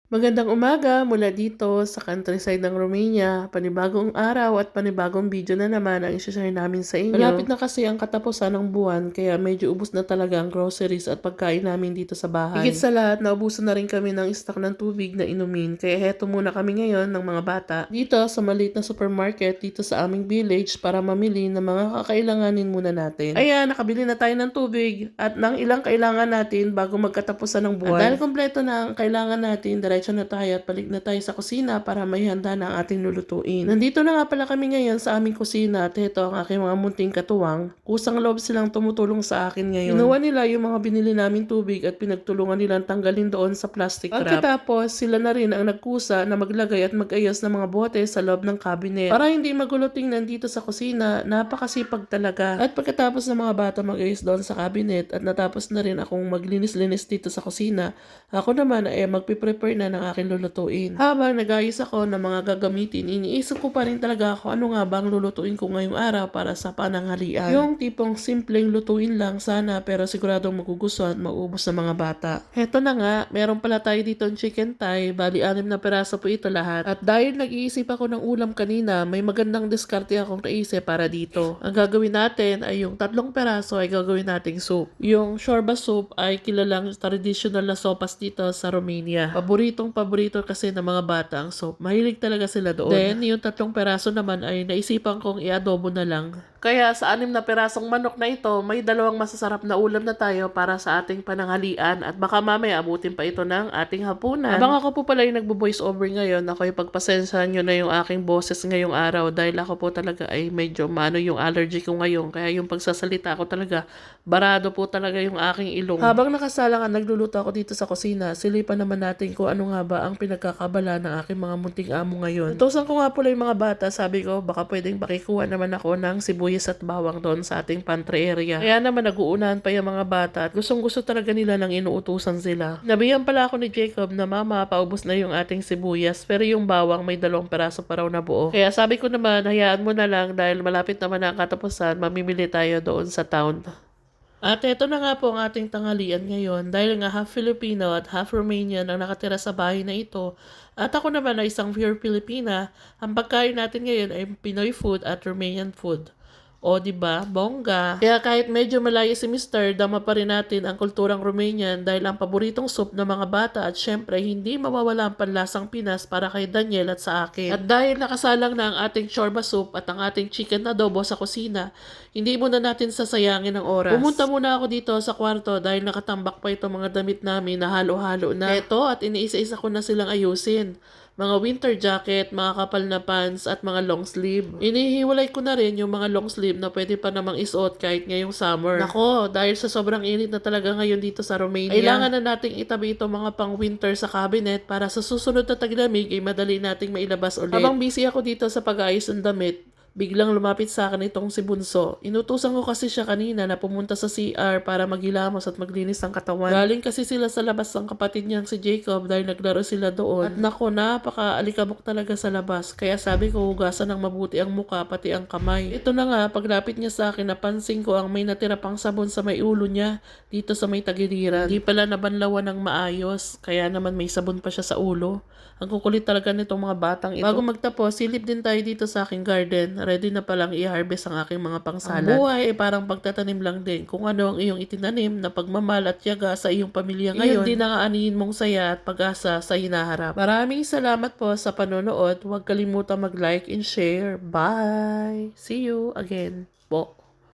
Magandang umaga mula dito sa countryside ng Romania. Panibagong araw at panibagong video na naman ang isi-share namin sa inyo. Malapit na kasi ang katapusan ng buwan kaya medyo ubos na talaga ang groceries at pagkain namin dito sa bahay. Higit sa lahat, naubusan na rin kami ng stock ng tubig na inumin kaya heto muna kami ngayon ng mga bata dito sa maliit na supermarket dito sa aming village para mamili ng mga kakailanganin muna natin. Ayan, nakabili na tayo ng tubig at ng ilang kailangan natin bago magkatapusan ng buwan. At dahil kompleto na ang kailangan natin, diretso na tayo at balik na tayo sa kusina para may handa na ang ating lulutuin. Nandito na nga pala kami ngayon sa aming kusina at ito ang aking mga munting katuwang. Kusang loob silang tumutulong sa akin ngayon. Ginawa nila yung mga binili namin tubig at pinagtulungan nilang tanggalin doon sa plastic wrap. Pagkatapos, sila na rin ang nagkusa na maglagay at mag-ayos ng mga bote sa loob ng cabinet. Para hindi magulo tingnan dito sa kusina, napakasipag talaga. At pagkatapos ng mga bata mag-ayos doon sa cabinet at natapos na rin akong maglinis-linis dito sa kusina, ako naman ay magpiprepare na ng aking lulutuin. Habang nag-ayos ako ng mga gagamitin, iniisip ko pa rin talaga ako ano nga bang lulutuin ko ngayong araw para sa pananghalian. Yung tipong simpleng lutuin lang sana pero siguradong magugustuhan at maubos ng mga bata. Heto na nga, meron pala tayo dito ng chicken thigh, bali 6 na peraso po ito lahat. At dahil nag-iisip ako ng ulam kanina, may magandang diskarte akong naisip para dito. Ang gagawin natin ay yung 3 peraso ay gagawin nating soup. Yung shorba soup ay kilalang traditional na sopas dito sa Romania. Paborito kasi ng mga bata ang soup. Mahilig talaga sila doon. Then, yung 3 peraso naman ay naisipan kong i-adobo na lang. Kaya sa 6 na perasong manok na ito, may 2 masasarap na ulam na tayo para sa ating pananghalian at baka mamaya abutin pa ito ng ating hapunan. Habang ako po pala yung nagbo-voice over ngayon, ako yung pagpasensyahan nyo na yung aking boses ngayong araw dahil ako po talaga ay medyo maano yung allergy ko ngayon. Kaya yung pagsasalita ko talaga, barado po talaga yung aking ilong. Habang nakasalangan nagluluto ako dito sa kusina, silipan naman natin kung ano nga ba ang pinagkakabala ng aking mga munting amo ngayon. Tutusan ko nga pala yung mga bata, sabi ko baka pwedeng pakikuha naman ako ng sibuyas at bawang doon sa ating pantry area. Kaya naman naguunahan pa yung mga bata at gustong gusto talaga nila nang inuutusan sila. Nabihan pala ako ni Jacob na mama, paubos na yung ating sibuyas pero yung bawang may 2 peraso pa raw na buo. Kaya sabi ko naman, hayaan mo na lang dahil malapit naman ang katapusan, mamimili tayo doon sa town. At eto na nga po ang ating tanghalian ngayon dahil nga half Filipino at half Romanian ang nakatira sa bahay na ito at ako naman ay isang pure Pilipina, ang pagkain natin ngayon ay Pinoy food at Romanian food. O diba, bongga. Kaya kahit medyo malayo si Mr., dama pa rin natin ang kulturang Romanian dahil ang paboritong soup ng mga bata at syempre hindi mawawala ang panlasang Pinas para kay Daniel at sa akin. At dahil nakasalang na ang ating shorba soup at ang ating chicken adobo sa kusina, hindi muna natin sasayangin ang oras. Pumunta muna ako dito sa kwarto dahil nakatambak pa itong mga damit namin na halo-halo na. Eto at iniisa-isa ko na silang ayusin. Mga winter jacket, mga kapal na pants at mga long sleeve. Inihiwalay ko na rin yung mga long sleeve na pwede pa namang isuot kahit ngayong summer. Nako, dahil sa sobrang init na talaga ngayon dito sa Romania, kailangan na nating itabi itong mga pang winter sa cabinet para sa susunod na taglamig ay madali nating mailabas ulit. Habang busy ako dito sa pag-aayos ng damit, biglang lumapit sa akin itong si Bunso. Inutusan ko kasi siya kanina na pumunta sa CR para maghilamos at maglinis ng katawan. Galing kasi sila sa labas ng kapatid niyang si Jacob dahil naglaro sila doon. At nako, napaka-alikabok talaga sa labas. Kaya sabi ko, hugasan ng mabuti ang muka pati ang kamay. Ito na nga, paglapit niya sa akin, napansin ko ang may natira pang sabon sa may ulo niya dito sa may tagiliran. Hindi pala nabanlawan ng maayos, kaya naman may sabon pa siya sa ulo. Ang kukulit talaga nitong mga batang ito. Bago magtapos, silip din tayo dito sa aking garden. Ready na palang i-harvest ang aking mga pangsalad. Ang buhay ay parang pagtatanim lang din. Kung ano ang iyong itinanim na pagmamahal at tiyaga sa iyong pamilya ngayon, iyon din ang aanihin mong saya at pag-asa sa hinaharap. Maraming salamat po sa panonood. Huwag kalimutang mag-like and share. Bye! See you again po.